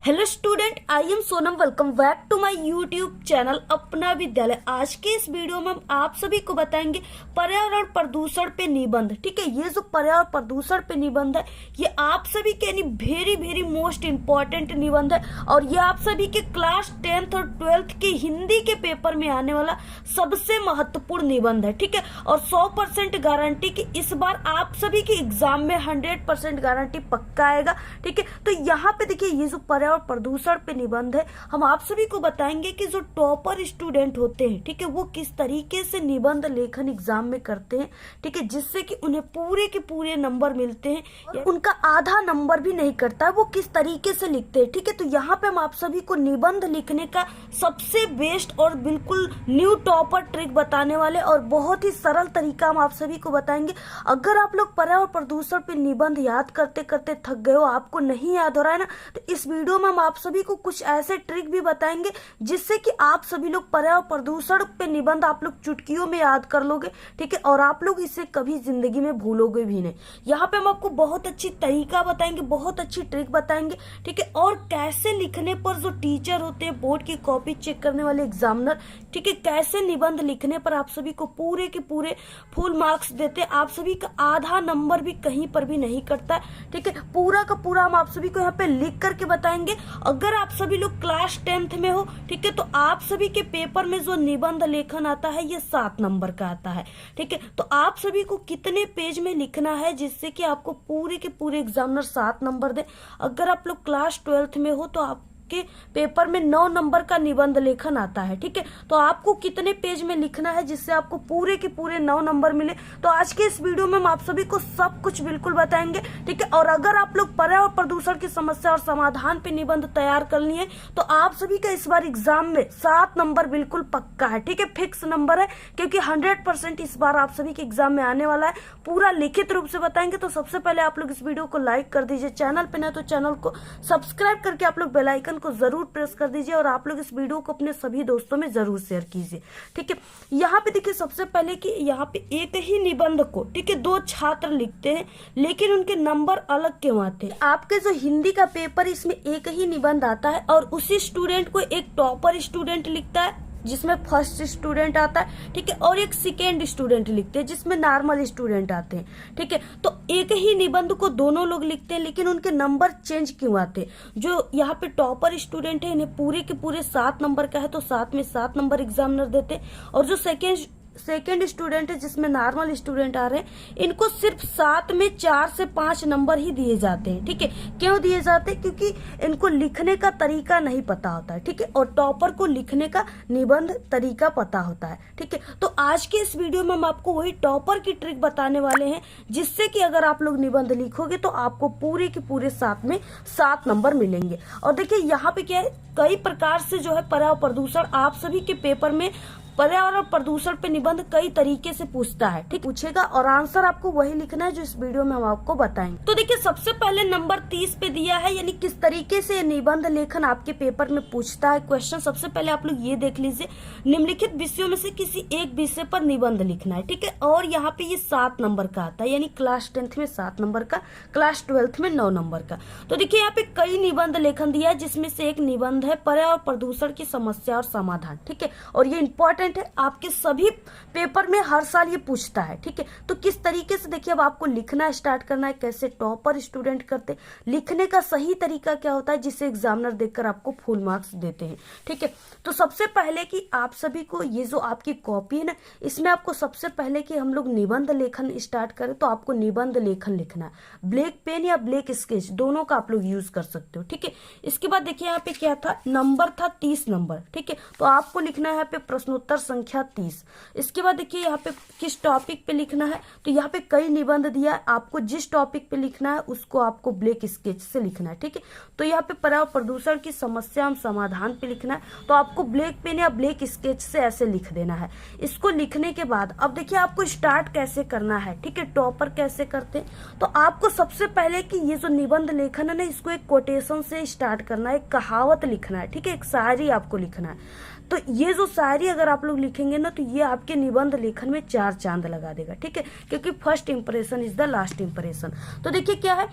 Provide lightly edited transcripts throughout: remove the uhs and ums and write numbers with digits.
Hello student, I am Sonam. Welcome back to my YouTube channel Apna Vidyalaya. आज के इस video में हम आप सभी को बताएंगे पर्यावरण प्रदूषण पे निबंध। ठीक है, ये जो पर्यावरण प्रदूषण पे निबंध है ये आप सभी के यानी वेरी वेरी मोस्ट इम्पोर्टेंट निबंध है और ये आप सभी के क्लास 10th और 12th के हिंदी के पेपर में आने वाला सबसे महत्वपूर्ण निबंध है। ठीक है, और 100% गारंटी की इस बार आप सभी के एग्जाम में 100% गारंटी पक्का आएगा। ठीक है, तो यहाँ पे देखिए ये जो पर्यावरण प्रदूषण पे निबंध है हम आप सभी को बताएंगे कि जो टॉपर स्टूडेंट होते हैं, ठीक है, वो किस तरीके से निबंध लेखन एग्जाम में करते हैं। ठीक है, जिससे कि उन्हें पूरे के पूरे नंबर मिलते हैं, उनका आधा नंबर भी नहीं करता है, वो किस तरीके से लिखते हैं। ठीक है, तो यहाँ पे हम आप सभी को निबंध लिखने का सबसे बेस्ट और बिल्कुल न्यू टॉपर ट्रिक बताने वाले और बहुत ही सरल तरीका हम आप सभी को बताएंगे। अगर आप लोग पर्यावरण प्रदूषण पे निबंध याद करते करते थक गए हो, आपको नहीं याद हो रहा है ना, तो इस वीडियो में हम आप सभी को कुछ ऐसे ट्रिक भी बताएंगे जिससे कि आप सभी लोग पर्यावरण प्रदूषण पे निबंध आप लोग चुटकियों में याद कर लोगे। ठीक है, और आप लोग इसे कभी जिंदगी में भूलोगे भी नहीं। यहाँ पे हम आपको बहुत अच्छी तरीका बताएंगे, बहुत अच्छी ट्रिक बताएंगे। ठीक है, और कैसे लिखने पर जो टीचर होते हैं, बोर्ड की कॉपी चेक करने वाले एग्जामिनर, ठीक है, कैसे निबंध लिखने पर आप सभी को पूरे के पूरे फुल मार्क्स देते हैं। आप सभी का आधा नंबर भी कहीं पर भी नहीं कटता है। ठीक है, पूरा का पूरा हम आप सभी को यहाँ पे लिख करके बताएंगे। अगर आप सभी लोग क्लास 10th में हो, ठीक है, तो आप सभी के पेपर में जो निबंध लेखन आता है ये 7 नंबर का आता है। ठीक है, तो आप सभी को कितने पेज में लिखना है जिससे कि आपको पूरे के पूरे एग्जामिनर 7 नंबर दे। अगर आप लोग क्लास 12th में हो तो आप के पेपर में 9 नंबर का निबंध लेखन आता है। ठीक है, तो आपको कितने पेज में लिखना है जिससे आपको पूरे के पूरे 9 नंबर मिले। तो आज के इस वीडियो में हम आप सभी को सब कुछ बिल्कुल बताएंगे। ठीक है, और अगर आप लोग पर्यावरण प्रदूषण की समस्या और समाधान पे निबंध तैयार कर लिए तो आप सभी का इस बार एग्जाम में 7 नंबर बिल्कुल पक्का है। ठीक है, फिक्स नंबर है, क्योंकि 100% इस बार आप सभी के एग्जाम में आने वाला है। पूरा लिखित रूप से बताएंगे। तो सबसे पहले आप लोग इस वीडियो को लाइक कर दीजिए, चैनल पे ना तो चैनल को सब्सक्राइब करके आप लोग बेल आइकन को जरूर प्रेस कर दीजिए और आप लोग इस वीडियो को अपने सभी दोस्तों में जरूर शेयर कीजिए। ठीक है, यहाँ पे देखिए सबसे पहले कि यहाँ पे एक ही निबंध को, ठीक है, 2 छात्र लिखते हैं लेकिन उनके नंबर अलग क्यों आते हैं। आपके जो हिंदी का पेपर इसमें एक ही निबंध आता है और उसी स्टूडेंट को एक टॉपर स्टूडेंट लिखता है जिसमें फर्स्ट स्टूडेंट आता है। ठीक है, और एक सेकेंड स्टूडेंट लिखते हैं जिसमें नॉर्मल स्टूडेंट आते हैं। ठीक है, तो एक ही निबंध को दोनों लोग लिखते हैं लेकिन उनके नंबर चेंज क्यों आते हैं। जो यहाँ पे टॉपर स्टूडेंट है इन्हें पूरे के पूरे 7 नंबर का है तो 7 में 7 नंबर एग्जामिनर देते हैं, और जो सेकेंड स्टूडेंट है जिसमें नॉर्मल स्टूडेंट आ रहे हैं इनको सिर्फ 7 में 4 से 5 नंबर ही दिए जाते हैं। ठीक है, क्यों दिए जाते हैं, क्योंकि इनको लिखने का तरीका नहीं पता होता है। ठीक है, और टॉपर को लिखने का निबंध तरीका पता होता है। ठीक है, तो आज के इस वीडियो में हम आपको वही टॉपर की ट्रिक बताने वाले हैं जिससे कि अगर आप लोग निबंध लिखोगे तो आपको पूरे के पूरे 7 में 7 नंबर मिलेंगे। और देखिए यहाँ पे क्या है, कई प्रकार से जो है पर्यावरण प्रदूषण आप सभी के पेपर में पर्यावरण प्रदूषण पे निबंध कई तरीके से पूछता है। ठीक, पूछेगा और आंसर आपको वही लिखना है जो इस वीडियो में हम आपको बताएंगे। तो देखिए सबसे पहले नंबर 30 पे दिया है, यानी किस तरीके से निबंध लेखन आपके पेपर में पूछता है क्वेश्चन। सबसे पहले आप लोग ये देख लीजिए, निम्नलिखित विषयों में से किसी एक विषय पर निबंध लिखना है। ठीक है, और यहाँ पे ये 7 नंबर का आता है, यानी क्लास 10th में 7 नंबर का, क्लास 12th में 9 नंबर का। तो देखिए यहाँ पे कई निबंध लेखन दिया है जिसमें से एक निबंध है पर्यावरण प्रदूषण की समस्या और समाधान। ठीक है, और ये इंपॉर्टेंट है, आपके सभी पेपर में हर साल ये पूछता है। ठीक है, तो किस तरीके से देखिए अब आपको लिखना स्टार्ट करना है, कैसे टॉपर स्टूडेंट करते, लिखने का सही तरीका क्या होता है जिसे एग्जामिनर देखकर आपको फुल मार्क्स देते हैं। ठीक है, तो सबसे पहले कि आप सभी को ये जो आपकी कॉपी है ना, इसमें आपको सबसे पहले कि हम लोग निबंध लेखन स्टार्ट करें तो आपको निबंध लेखन लिखना है। ब्लैक पेन या ब्लैक स्केच दोनों का आप लोग यूज कर सकते हो। ठीक है, इसके बाद देखिए यहाँ पे क्या था, नंबर था 30 नंबर। ठीक है, तो आपको लिखना है यहाँ पे प्रश्नोत्तर संख्या 30। इसके बाद देखिए यहाँ पे किस टॉपिक पे लिखना है, तो यहाँ पे कई निबंध दिया है, आपको जिस टॉपिक पे लिखना है उसको आपको ब्लैक स्केच से लिखना है। ठीक है, तो यहाँ पे पर्यावरण प्रदूषण की समस्या हम समाधान पे लिखना है तो आपको ब्लैक पेन या ब्लैक स्केच से ऐसे लिख देना है। इसको लिखने के बाद अब देखिए आपको स्टार्ट कैसे करना है। ठीक है, टॉपर कैसे करते हैं, तो आपको सबसे पहले कि ये जो निबंध लेखन है ना, इसको एक कोटेशन से स्टार्ट करना है, एक कहावत लिखना है। ठीक है, एक शायरी आपको लिखना है। तो ये जो शायरी अगर आप लोग लिखेंगे ना तो ये आपके निबंध लेखन में 4 चांद लगा देगा। ठीक है, क्योंकि first impression is the last impression. तो देखिए क्या है,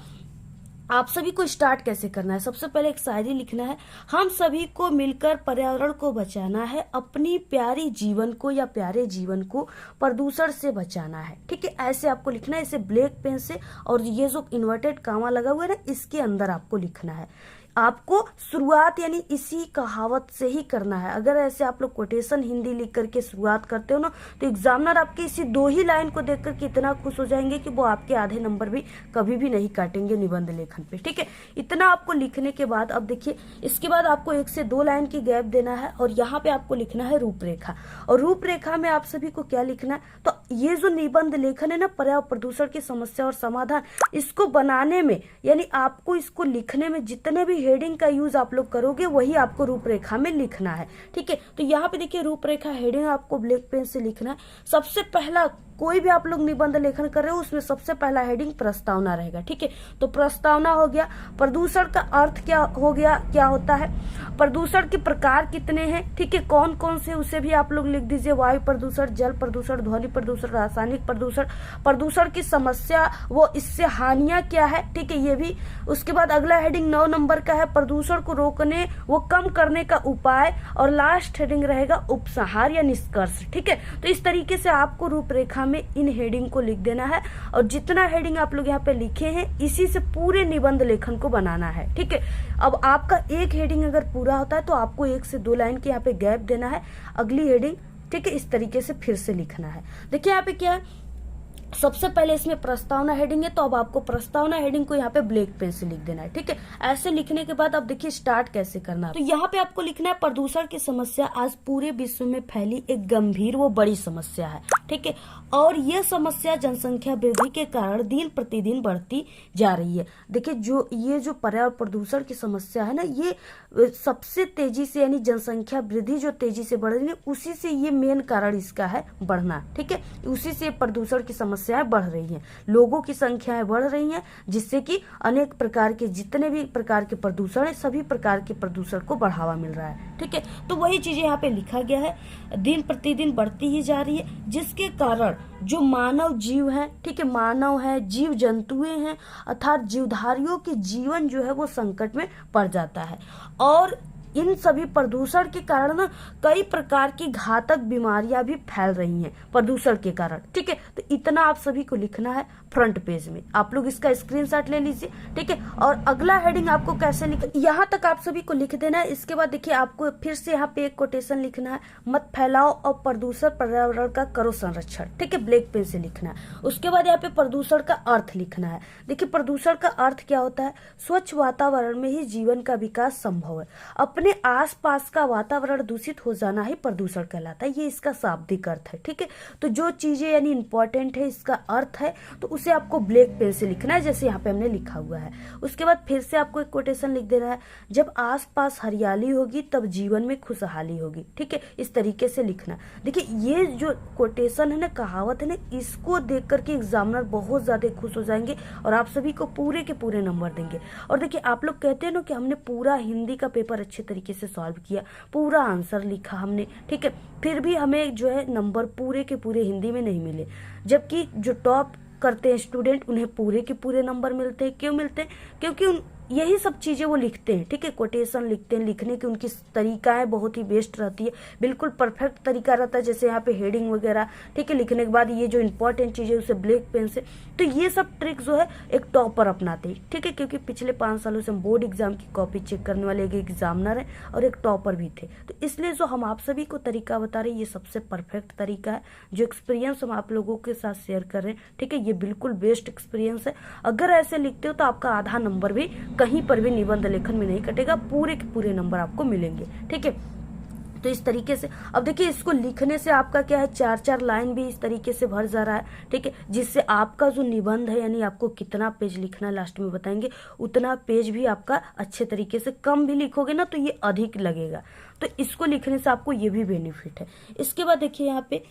आप सभी को स्टार्ट कैसे करना है। सबसे पहले एक शायरी लिखना है। हम सभी को मिलकर पर्यावरण को बचाना है, अपनी प्यारी जीवन को या प्यारे जीवन को प्रदूषण से बचाना है। ठीक है, ऐसे आपको लिखना है, इसे ब्लैक पेन से, और ये जो इन्वर्टेड कामा लगा हुआ है ना, इसके अंदर आपको लिखना है। आपको शुरुआत यानी इसी कहावत से ही करना है। अगर ऐसे आप लोग कोटेशन हिंदी लिख करके शुरुआत करते हो ना, तो एग्जामिनर आपके इसी 2 ही लाइन को देख करके इतना खुश हो जाएंगे कि वो आपके आधे नंबर भी कभी भी नहीं काटेंगे निबंध लेखन पे। ठीक है, इतना आपको लिखने के बाद अब देखिए, इसके बाद आपको 1 से 2 लाइन की गैप देना है, और यहाँ पे आपको लिखना है रूपरेखा। और रूपरेखा में आप सभी को क्या लिखना है, तो ये जो निबंध लेखन है ना, पर्यावरण प्रदूषण की समस्या और समाधान, इसको बनाने में यानी आपको इसको लिखने में जितने भी हेडिंग का यूज आप लोग करोगे वही आपको रूपरेखा में लिखना है। ठीक है, तो यहाँ पे देखिए रूपरेखा हेडिंग आपको ब्लैक पेन से लिखना है। सबसे पहला कोई भी आप लोग निबंध लेखन कर रहे हो उसमें सबसे पहला हेडिंग प्रस्तावना रहेगा। ठीक है, तो प्रस्तावना हो गया। प्रदूषण का अर्थ क्या हो गया, क्या होता है, प्रदूषण के प्रकार कितने हैं, ठीक है, कौन कौन से, उसे भी आप लोग लिख दीजिए। वायु प्रदूषण, जल प्रदूषण, ध्वनि प्रदूषण, रासायनिक प्रदूषण, प्रदूषण की समस्या, वो इससे हानियां क्या है, ठीक है, ये भी। उसके बाद अगला हेडिंग 9 नंबर का है प्रदूषण को रोकने वो कम करने का उपाय, और लास्ट हेडिंग रहेगा उपसंहार या निष्कर्ष। ठीक है, तो इस तरीके से आपको रूपरेखा में इन हेडिंग को लिख देना है, और जितना हेडिंग आप लोग यहाँ पे लिखे हैं इसी से पूरे निबंध लेखन को बनाना है। ठीक है, अब आपका एक हेडिंग अगर पूरा होता है तो आपको 1 से 2 लाइन के यहाँ पे गैप देना है, अगली हेडिंग, ठीक है, इस तरीके से फिर से लिखना है। देखिए यहाँ पे क्या है, सबसे पहले इसमें प्रस्तावना हेडिंग है, तो अब आपको प्रस्तावना हेडिंग को यहाँ पे ब्लैक पेन से लिख देना है। ठीक है, ऐसे लिखने के बाद अब देखिए स्टार्ट कैसे करना है। तो यहाँ पे आपको लिखना है प्रदूषण की समस्या आज पूरे विश्व में फैली एक गंभीर वो बड़ी समस्या है। ठीक है, और यह समस्या जनसंख्या वृद्धि के कारण दिन प्रतिदिन बढ़ती जा रही है। देखिए ये जो पर्यावरण प्रदूषण की समस्या है ना, ये सबसे तेजी से यानी जनसंख्या वृद्धि जो तेजी से बढ़ रही है, उसी से ये मेन कारण इसका है बढ़ना। ठीक है, उसी से प्रदूषण की समस्याएं बढ़ रही हैं, लोगों की संख्याएं बढ़ रही हैं, जिससे कि अनेक प्रकार के जितने भी प्रकार के प्रदूषण है, सभी प्रकार के प्रदूषण को बढ़ावा मिल रहा है। ठीक है, तो वही चीजें यहाँ पे लिखा गया है, दिन प्रतिदिन बढ़ती ही जा रही है, जिसके कारण जो मानव जीव है, ठीक है, मानव है, जीव जंतुएं हैं, अर्थात जीवधारियों के जीवन जो है वो संकट में पड़ जाता है। और इन सभी प्रदूषण के कारण ना कई प्रकार की घातक बीमारियां भी फैल रही हैं प्रदूषण के कारण। ठीक है, तो इतना आप सभी को लिखना है फ्रंट पेज में, आप लोग इसका स्क्रीनशॉट ले लीजिए। ठीक है, और अगला हेडिंग आपको कैसे लिख, यहाँ तक आप सभी को लिख देना है। इसके बाद देखिए आपको फिर से यहाँ पे एक कोटेशन लिखना है, मत फैलाओ और प्रदूषण पर्यावरण का करो संरक्षण। ठीक है, ब्लैक पेन से लिखना है। उसके बाद यहाँ पे प्रदूषण का अर्थ लिखना है। देखिए प्रदूषण का अर्थ क्या होता है, स्वच्छ वातावरण में ही जीवन का विकास संभव है। अपने आसपास का वातावरण दूषित हो जाना ही प्रदूषण कहलाता है, ये इसका शाब्दिक अर्थ है। ठीक है, तो जो चीजें यानी इंपॉर्टेंट है, इसका अर्थ है, तो उसे आपको ब्लैक पेन से लिखना है, जैसे यहाँ पे हमने लिखा हुआ है। उसके बाद फिर से आपको एक कोटेशन लिख देना है, जब आसपास हरियाली होगी तब जीवन में खुशहाली होगी। ठीक है, इस तरीके से लिखना। देखिए ये जो कोटेशन है ना, कहावत है ना, इसको देख करके एग्जामिनर बहुत ज्यादा खुश हो जाएंगे और आप सभी को पूरे के पूरे नंबर देंगे। और देखिए आप लोग कहते हैं ना कि हमने पूरा हिंदी का पेपर अच्छे तरीके से सॉल्व किया, पूरा आंसर लिखा हमने, ठीक है, फिर भी हमें जो है नंबर पूरे के पूरे हिंदी में नहीं मिले, जबकि जो टॉप करते हैं स्टूडेंट उन्हें पूरे के पूरे नंबर मिलते हैं। क्यों मिलते हैं? क्योंकि यही सब चीजें वो लिखते हैं। ठीक है, कोटेशन लिखते हैं, लिखने की उनकी तरीकाएं बहुत ही बेस्ट रहती है, बिल्कुल परफेक्ट तरीका रहता है, जैसे यहाँ पे हेडिंग वगैरह। ठीक है, लिखने के बाद ये जो इंपॉर्टेंट चीजें उसे ब्लैक पेन से, तो ये सब ट्रिक जो है एक टॉपर अपनाते हैं। ठीक है, क्योंकि पिछले 5 सालों से हम बोर्ड एग्जाम की कॉपी चेक करने वाले एक एग्जामिनर है और एक टॉपर भी थे, तो इसलिए जो हम आप सभी को तरीका बता रहे हैं ये सबसे परफेक्ट तरीका है। जो एक्सपीरियंस हम आप लोगों के साथ शेयर कर रहे हैं, ठीक है, ये बिल्कुल बेस्ट एक्सपीरियंस है। अगर ऐसे लिखते हो तो आपका आधा नंबर भी कहीं पर भी निबंध लेखन में नहीं कटेगा, पूरे के पूरे नंबर आपको मिलेंगे। ठीक है, तो इस तरीके से अब देखिए इसको लिखने से आपका क्या है, 4-4 लाइन भी इस तरीके से भर जा रहा है। ठीक है, जिससे आपका जो निबंध है यानी आपको कितना पेज लिखना है लास्ट में बताएंगे, उतना पेज भी आपका अच्छे तरीके से, कम भी लिखोगे ना तो ये अधिक लगेगा, तो इसको लिखने से आपको ये भी बेनिफिट है। इसके बाद देखिए यहाँ पे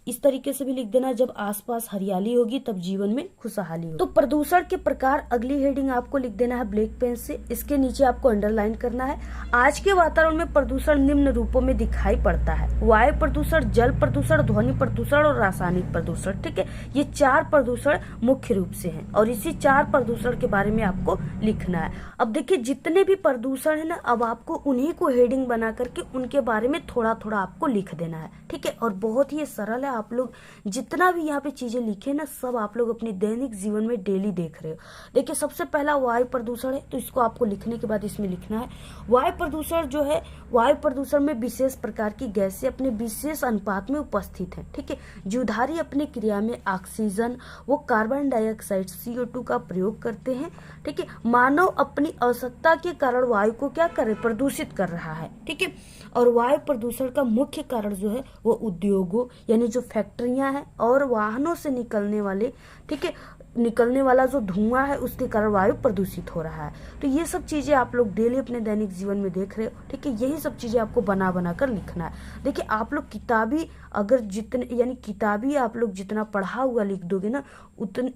इस तरीके से भी लिख देना, जब आसपास हरियाली होगी तब जीवन में खुशहाली होगी। तो प्रदूषण के प्रकार अगली हेडिंग आपको लिख देना है ब्लैक पेन से, इसके नीचे आपको अंडरलाइन करना है। आज के वातावरण में प्रदूषण निम्न रूपों में दिखाई पड़ता है: वायु प्रदूषण, जल प्रदूषण, ध्वनि प्रदूषण और रासायनिक प्रदूषण। ठीक है, ये 4 प्रदूषण मुख्य रूप से हैं और इसी 4 प्रदूषण के बारे में आपको लिखना है। अब देखिए जितने भी प्रदूषण है ना, अब आपको उन्हीं को हेडिंग बना करके उनके बारे में थोड़ा थोड़ा आपको लिख देना है। ठीक है, और बहुत ही सरल है। आप लोग जितना भी यहाँ पे चीजें लिखे ना, सब आप लोग अपनी दैनिक जीवन में डेली देख रहे हो। देखिए सबसे पहला वायु प्रदूषण है, तो इसको आपको लिखने के बाद इसमें लिखना है वायु प्रदूषण जो है, वायु प्रदूषण में विशेष प्रकार की गैसें अपने विशेष अनुपात में उपस्थित है। ठीक है, जीवधारी अपने क्रिया में ऑक्सीजन वो कार्बन डाइऑक्साइड CO2 का प्रयोग करते हैं। ठीक है, मानव अपनी आवश्यकता के कारण वायु को क्या करे, प्रदूषित कर रहा है। ठीक है, और वायु प्रदूषण का मुख्य कारण जो है वो उद्योगों यानी जो फैक्ट्रियां हैं और वाहनों से निकलने वाले, ठीक है, निकलने वाला जो धुआं है उसके कारण वायु प्रदूषित हो रहा है। तो ये सब चीजें आप लोग डेली अपने दैनिक जीवन में देख रहे हो। ठीक है, यही सब चीजें आपको बना बना कर लिखना है। देखिए आप लोग किताबी अगर जितने यानी किताबी आप लोग जितना पढ़ा हुआ लिख दोगे ना,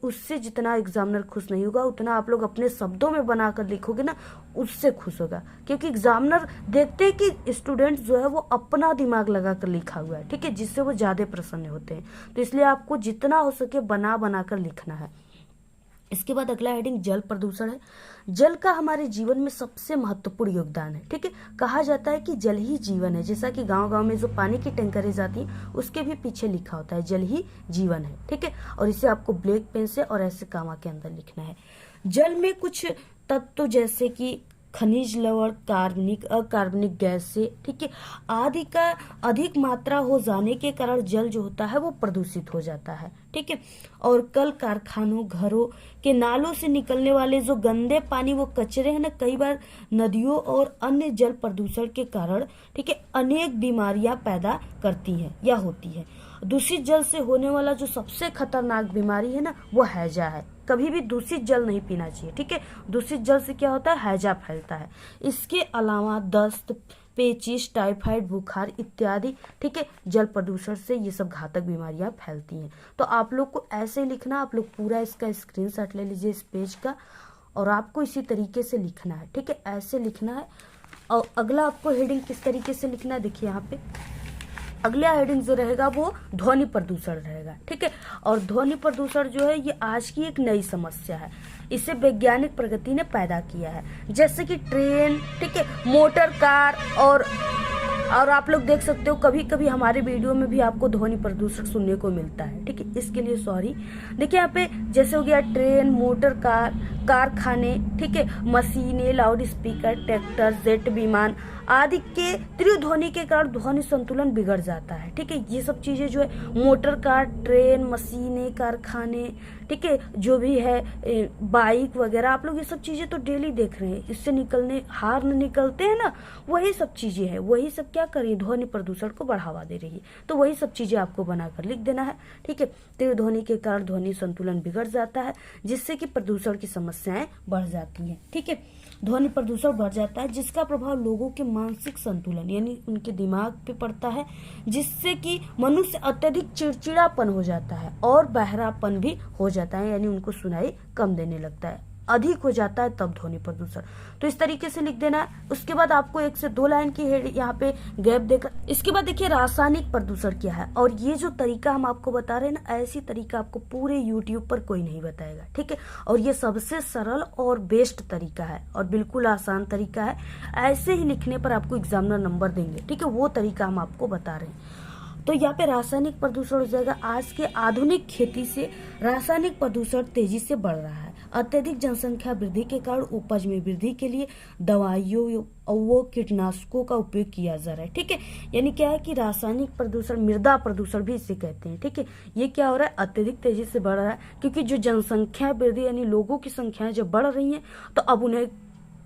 उससे जितना एग्जामिनर खुश नहीं होगा, उतना आप लोग अपने शब्दों में बनाकर लिखोगे ना, उससे खुश होगा। क्योंकि एग्जामिनर देखते हैं कि स्टूडेंट जो है वो अपना दिमाग लगा कर लिखा हुआ है। ठीक है, जिससे वो ज्यादा प्रसन्न होते हैं। तो इसलिए आपको जितना हो सके बना बना कर लिखना है। इसके बाद अगला हेडिंग जल प्रदूषण है। जल का हमारे जीवन में सबसे महत्वपूर्ण योगदान है। ठीक है, कहा जाता है कि जल ही जीवन है। जैसा कि गांव-गांव में जो पानी की टैंकरें जाती हैं उसके भी पीछे लिखा होता है जल ही जीवन है। ठीक है, और इसे आपको ब्लैक पेन से और ऐसे कामा के अंदर लिखना है। जल में कुछ तत्व जैसे कि खनिज लवण, कार्बनिक अकार्बनिक गैस से, ठीक है, आदि का अधिक मात्रा हो जाने के कारण जल जो होता है वो प्रदूषित हो जाता है। ठीक है, और कल कारखानों, घरों के नालों से निकलने वाले जो गंदे पानी, वो कचरे हैं ना, कई बार नदियों और अन्य जल प्रदूषण के कारण, ठीक है, अनेक बीमारियां पैदा करती हैं या होती है। दूषित जल से होने वाला जो सबसे खतरनाक बीमारी है ना, वो हैजा है। कभी भी दूषित जल नहीं पीना चाहिए। ठीक है, दूषित जल से क्या होता है, हैजा फैलता है। इसके अलावा दस्त, पेचिश, टाइफाइड, बुखार इत्यादि, ठीक है, जल प्रदूषण से ये सब घातक बीमारियां फैलती हैं। तो आप लोग को ऐसे लिखना, आप लोग पूरा इसका स्क्रीनशॉट ले लीजिए इस पेज का, और आपको इसी तरीके से लिखना है। ठीक है, ऐसे लिखना है। और अगला आपको हेडिंग किस तरीके से लिखना है, देखिए यहाँ पे अगला हेडिंग जो रहेगा वो ध्वनि प्रदूषण रहेगा। ठीक है, और ध्वनि प्रदूषण जो है ये आज की एक नई समस्या है। इसे वैज्ञानिक प्रगति ने पैदा किया है, जैसे कि ट्रेन, ठीक है, मोटर कार और आप लोग देख सकते हो कभी कभी हमारे वीडियो में भी आपको ध्वनि प्रदूषण सुनने को मिलता है। ठीक है, इसके लिए सॉरी। देखिए यहाँ पे जैसे हो गया ट्रेन, मोटर कार, कारखाने, ठीक है, मशीनें, लाउड स्पीकर, ट्रैक्टर, जेट विमान आदि के तीव्र ध्वनि के कारण ध्वनि संतुलन बिगड़ जाता है। ठीक है, ये सब चीजें जो है मोटर कार, ट्रेन, मशीनें, कारखाने, ठीक है, जो भी है बाइक वगैरह, आप लोग ये सब चीजें तो डेली देख रहे हैं। इससे निकलने हार्न निकलते हैं ना, वही सब चीजें हैं। वही सब क्या कर रही है, ध्वनि प्रदूषण को बढ़ावा दे रही है। तो वही सब चीजें आपको बनाकर लिख देना है। ठीक है, तीव्र ध्वनि के कारण ध्वनि संतुलन बिगड़ जाता है, जिससे कि प्रदूषण की समस्याएं बढ़ जाती हैं। ठीक है, ध्वनि प्रदूषण बढ़ जाता है जिसका प्रभाव लोगों के मानसिक संतुलन यानी उनके दिमाग पे पड़ता है, जिससे कि मनुष्य अत्यधिक चिड़चिड़ापन हो जाता है और बहरापन भी हो जाता है, यानी उनको सुनाई कम देने लगता है, अधिक हो जाता है तब ध्वनि प्रदूषण। तो इस तरीके से लिख देना है। उसके बाद आपको 1 से 2 लाइन की हेड यहाँ पे गैप देकर, इसके बाद देखिए रासायनिक प्रदूषण क्या है। और ये जो तरीका हम आपको बता रहे हैं ना, ऐसी तरीका आपको पूरे YouTube पर कोई नहीं बताएगा। ठीक है, और ये सबसे सरल और बेस्ट तरीका है और बिल्कुल आसान तरीका है। ऐसे ही लिखने पर आपको एग्जामिनर नंबर देंगे। ठीक है, वो तरीका हम आपको बता रहे हैं। तो यहाँ पे रासायनिक प्रदूषण हो जाएगा। आज के आधुनिक खेती से रासायनिक प्रदूषण तेजी से बढ़ रहा है। अत्यधिक जनसंख्या वृद्धि के कारण उपज में वृद्धि के लिए दवाइयों और कीटनाशकों का उपयोग किया जा रहा है। ठीक है, यानी क्या है कि रासायनिक प्रदूषण, मृदा प्रदूषण भी इसे कहते हैं। ठीक है, ये क्या हो रहा है, अत्यधिक तेजी से बढ़ रहा है, क्योंकि जो जनसंख्या वृद्धि यानी लोगों की संख्याएं जब बढ़ रही हैं, तो अब उन्हें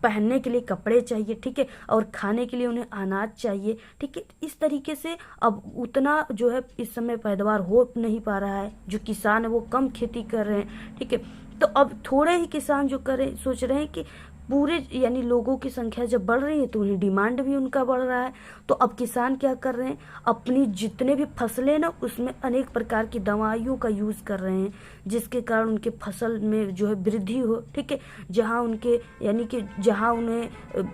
पहनने के लिए कपड़े चाहिए। ठीक है, और खाने के लिए उन्हें अनाज चाहिए। ठीक है, इस तरीके से अब उतना जो है इस समय पैदावार हो नहीं पा रहा है। जो किसान है वो कम खेती कर रहे हैं। ठीक है, तो अब थोड़े ही किसान जो कर रहे सोच रहे हैं कि पूरे यानी लोगों की संख्या जब बढ़ रही है तो उन्हें डिमांड भी उनका बढ़ रहा है। तो अब किसान क्या कर रहे हैं, अपनी जितने भी फसलें ना उसमें अनेक प्रकार की दवाइयों का यूज़ कर रहे हैं, जिसके कारण उनके फसल में जो है वृद्धि हो। ठीक है, जहाँ उनके यानी कि जहाँ उन्हें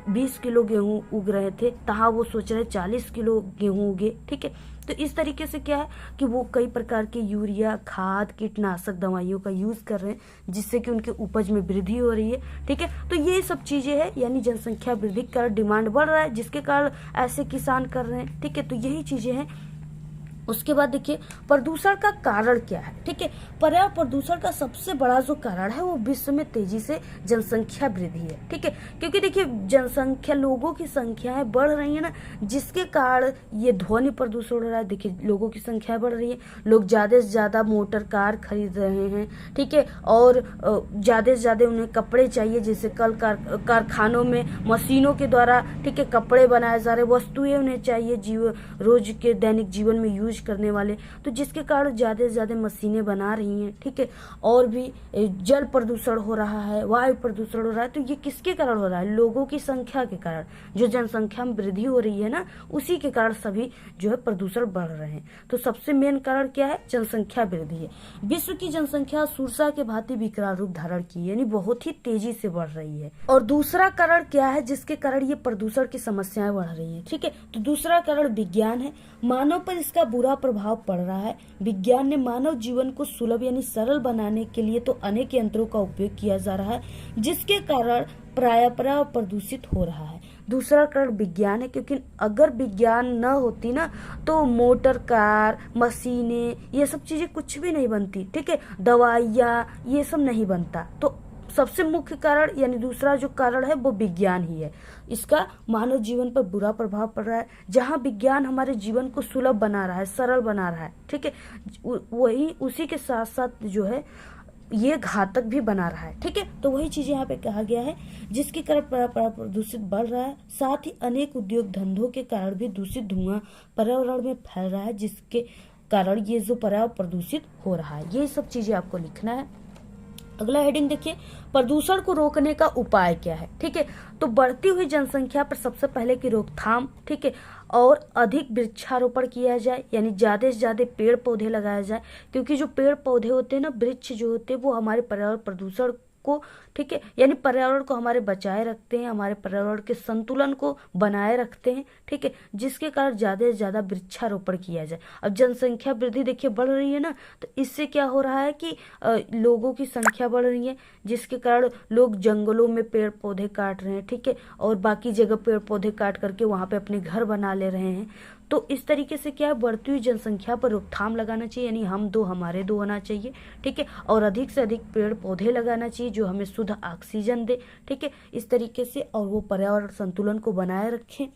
20 किलो गेहूँ उग रहे थे, तहाँ वो सोच रहे 40 किलो गेहूँ उगे। ठीक है, तो इस तरीके से क्या है कि वो कई प्रकार के यूरिया, खाद, कीटनाशक दवाइयों का यूज़ कर रहे हैं, जिससे कि उनके उपज में वृद्धि हो रही है। ठीक है, तो ये सब चीज़ें हैं, यानी जनसंख्या वृद्धि के कारण डिमांड बढ़ रहा है, जिसके कारण ऐसे किसान कर रहे हैं। ठीक है, तो यही चीज़ें हैं। उसके बाद देखिए प्रदूषण का कारण क्या है। ठीक है, पर्यावरण प्रदूषण का सबसे बड़ा जो कारण है वो विश्व में तेजी से जनसंख्या वृद्धि है। ठीक है, क्योंकि देखिए जनसंख्या, लोगों की संख्याएं बढ़ रही है ना, जिसके कारण ये ध्वनि प्रदूषण हो रहा है। देखिए लोगों की संख्या बढ़ रही है, लोग ज़्यादा से ज़्यादा मोटर कार खरीद रहे हैं। ठीक है, और ज़्यादा से ज़्यादा उन्हें कपड़े चाहिए, जैसे कल कारखानों में मशीनों के द्वारा ठीक है कपड़े बनाए जा रहे, वस्तुएं उन्हें चाहिए रोज के दैनिक जीवन में यूज करने वाले, तो जिसके कारण ज़्यादा से ज़्यादा मशीनें बना रही हैं। ठीक है, और भी जल प्रदूषण हो रहा है, वायु प्रदूषण हो रहा है। तो ये किसके कारण हो रहा है, लोगों की संख्या के कारण, जो जनसंख्या में वृद्धि हो रही है ना, उसी के कारण सभी जो है प्रदूषण बढ़ रहे हैं। तो सबसे मेन कारण क्या है, जनसंख्या वृद्धि है। विश्व की जनसंख्या सूरसा के भांति विकराल रूप धारण की, यानी बहुत ही तेजी से बढ़ रही है। और दूसरा कारण क्या है जिसके कारण ये प्रदूषण की समस्याएं बढ़ रही है। ठीक है, तो दूसरा कारण विज्ञान है, मानव पर इसका बुरा प्रभाव पड़ रहा है। विज्ञान ने मानव जीवन को सुलभ यानी सरल बनाने के लिए तो अनेक यंत्रों का उपयोग किया जा रहा है, जिसके कारण पर्यावरण प्रदूषित हो रहा है। दूसरा कारण विज्ञान है, क्योंकि अगर विज्ञान न होती ना तो मोटर कार, मशीनें, ये सब चीजें कुछ भी नहीं बनती। ठीक है, दवाइयाँ, ये सब नहीं बनता। तो सबसे मुख्य कारण यानी दूसरा जो कारण है वो विज्ञान ही है। इसका मानव जीवन पर बुरा प्रभाव पड़ रहा है। जहाँ विज्ञान हमारे जीवन को सुलभ बना रहा है, सरल बना रहा है, ठीक है, वही उसी के साथ साथ जो है ये घातक भी बना रहा है। ठीक है, तो वही चीज यहाँ पे कहा गया है, जिसके कारण पर्यावरण प्रदूषित बढ़ रहा है। साथ ही अनेक उद्योग धंधों के कारण भी दूषित धुआं पर्यावरण में फैल रहा है, जिसके कारण ये जो पर्यावरण प्रदूषित हो रहा है। ये सब चीजें आपको लिखना है। अगला हेडिंग देखिए, प्रदूषण को रोकने का उपाय क्या है। ठीक है, तो बढ़ती हुई जनसंख्या पर सबसे पहले की रोकथाम, ठीक है, और अधिक वृक्षारोपण किया जाए, यानी ज्यादा से ज्यादा पेड़ पौधे लगाया जाए, क्योंकि जो पेड़ पौधे होते हैं ना, वृक्ष जो होते हैं वो हमारे पर्यावरण प्रदूषण को, ठीक है, यानी पर्यावरण को हमारे बचाए रखते हैं, हमारे पर्यावरण के संतुलन को बनाए रखते हैं। ठीक है, जिसके कारण ज्यादा से ज्यादा वृक्षारोपण किया जाए। अब जनसंख्या वृद्धि देखिए बढ़ रही है ना, तो इससे क्या हो रहा है कि लोगों की संख्या बढ़ रही है, जिसके कारण लोग जंगलों में पेड़ पौधे काट रहे हैं। ठीक है, और बाकी जगह पेड़ पौधे काट करके वहां पे अपने घर बना ले रहे हैं। तो इस तरीके से क्या है, बढ़ती हुई जनसंख्या पर रोकथाम लगाना चाहिए, यानी हम दो हमारे दो होना चाहिए। ठीक है, और अधिक से अधिक पेड़ पौधे लगाना चाहिए जो हमें शुद्ध ऑक्सीजन दे। ठीक है, इस तरीके से, और वो पर्यावरण संतुलन को बनाए रखें,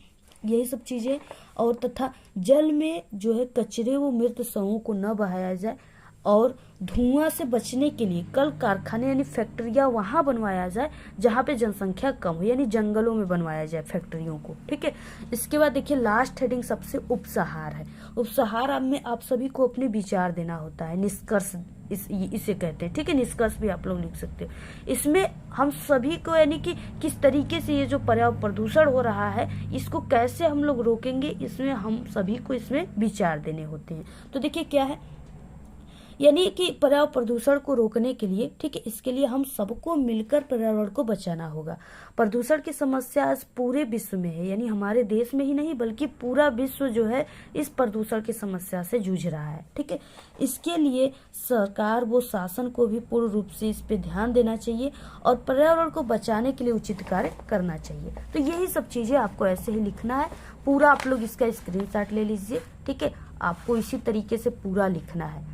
यही सब चीजें। और तथा जल में जो है कचरे व मृत शवों को न बहाया जाए, और धुआं से बचने के लिए कल कारखाने यानी फैक्ट्रियां वहां बनवाया जाए जहां पे जनसंख्या कम हो, यानी जंगलों में बनवाया जाए फैक्ट्रियों को। ठीक है, इसके बाद देखिए लास्ट हेडिंग सबसे उपसहार है। उपसहार में आप सभी को अपने विचार देना होता है, निष्कर्ष इसे कहते हैं। ठीक है, निष्कर्ष भी आप लोग लिख सकते हो। इसमें हम सभी को यानी कि किस तरीके से ये जो पर्यावरण प्रदूषण हो रहा है इसको कैसे हम लोग रोकेंगे, इसमें हम सभी को इसमें विचार देने होते हैं। तो देखिए क्या है, यानी कि पर्यावरण प्रदूषण को रोकने के लिए, ठीक है, इसके लिए हम सबको मिलकर पर्यावरण को बचाना होगा। प्रदूषण की समस्या आज पूरे विश्व में है, यानी हमारे देश में ही नहीं बल्कि पूरा विश्व जो है इस प्रदूषण की समस्या से जूझ रहा है। ठीक है, इसके लिए सरकार व शासन को भी पूर्ण रूप से इस पे ध्यान देना चाहिए और पर्यावरण को बचाने के लिए उचित कार्य करना चाहिए। तो यही सब चीजें आपको ऐसे ही लिखना है। पूरा आप लोग इसका स्क्रीनशॉट ले लीजिए। ठीक है, आपको इसी तरीके से पूरा लिखना है,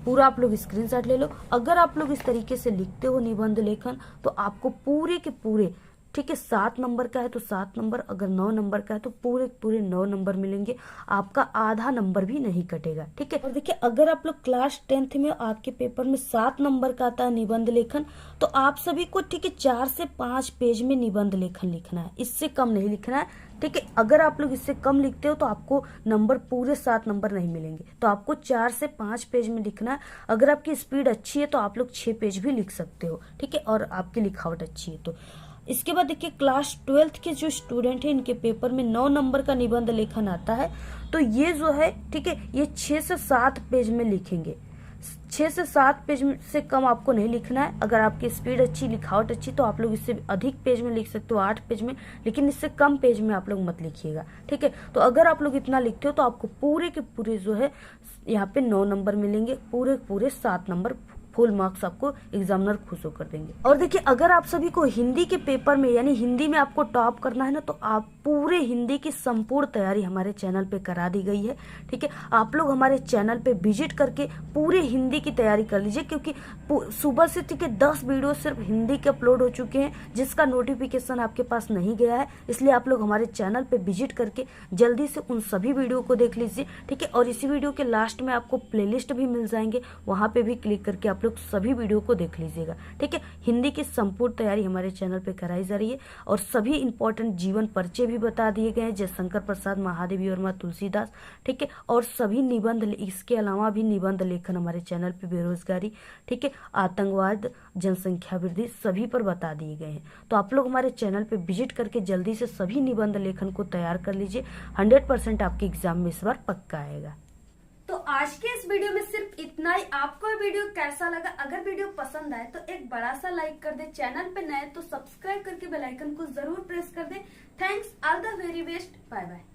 पूरा आप लोग स्क्रीनशॉट ले लो। अगर आप लोग इस तरीके से लिखते हो निबंध लेखन तो आपको पूरे के पूरे, ठीक है, 7 नंबर का है तो 7 नंबर, अगर 9 नंबर का है तो पूरे पूरे 9 नंबर मिलेंगे, आपका आधा नंबर भी नहीं कटेगा। ठीक है, और देखिए अगर आप लोग क्लास 10th में आपके पेपर में 7 नंबर का आता है निबंध लेखन, तो आप सभी को, ठीक है, 4 से 5 पेज में निबंध लेखन लिखना है, इससे कम नहीं लिखना है। ठीक है, अगर आप लोग इससे कम लिखते हो तो आपको नंबर पूरे 7 नंबर नहीं मिलेंगे, तो आपको 4 से 5 पेज में लिखना है। अगर आपकी स्पीड अच्छी है तो आप लोग 6 पेज भी लिख सकते हो। ठीक है, और आपकी लिखावट अच्छी है तो इसके बाद देखिए क्लास 12th के जो स्टूडेंट है इनके पेपर में 9 नंबर का निबंध लेखन आता है। तो ये जो है ठीक है, ये 6 से 7 पेज में लिखेंगे। 6 से 7 पेज से कम आपको नहीं लिखना है। अगर आपकी स्पीड अच्छी, लिखावट अच्छी, तो आप लोग इससे अधिक पेज में लिख सकते हो, 8 पेज में, लेकिन इससे कम पेज में आप लोग मत लिखिएगा, ठीक है। तो अगर आप लोग इतना लिखते हो तो आपको पूरे के पूरे जो है यहाँ पे 9 नंबर मिलेंगे, पूरे पूरे 7 नंबर फुल मार्क्स आपको एग्जामिनर खुश होकर देंगे। और देखिए अगर आप सभी को हिंदी के पेपर में यानी हिंदी में आपको टॉप करना है ना, तो आप पूरे हिंदी की संपूर्ण तैयारी हमारे चैनल पे करा दी गई है, ठीक है। आप लोग हमारे चैनल पे विजिट करके पूरे हिंदी की तैयारी कर लीजिए, क्योंकि सुबह से ठीक है 10 वीडियो सिर्फ हिंदी के अपलोड हो चुके हैं, जिसका नोटिफिकेशन आपके पास नहीं गया है। इसलिए आप लोग हमारे चैनल पे विजिट करके जल्दी से उन सभी वीडियो को देख लीजिए, ठीक है। और इसी वीडियो के लास्ट में आपको प्लेलिस्ट भी मिल जाएंगे, वहां पे भी क्लिक करके आप लोग सभी वीडियो को देख लीजिएगा, ठीक है। हिंदी की संपूर्ण तैयारी हमारे चैनल पे कराई जा रही है और सभी इंपॉर्टेंट जीवन परिचय भी बता दिए गए हैं, जैसे शंकर प्रसाद महादेवी और माँ तुलसीदास, ठीक है। और सभी निबंध, इसके अलावा भी निबंध लेखन हमारे चैनल पे बेरोजगारी, ठीक है, आतंकवाद, जनसंख्या वृद्धि, सभी पर बता दिए गए हैं। तो आप लोग हमारे चैनल पे विजिट करके जल्दी से सभी निबंध लेखन को तैयार कर लीजिए। 100% आपके एग्जाम में इस बार पक्का आएगा। तो आज के इस वीडियो में सिर्फ इतना ही। आपको ये वीडियो कैसा लगा? अगर वीडियो पसंद आए तो एक बड़ा सा लाइक कर दे, चैनल पे नए तो सब्सक्राइब करके बेल आइकन को जरूर प्रेस कर दे। Thanks, all the very best, bye bye.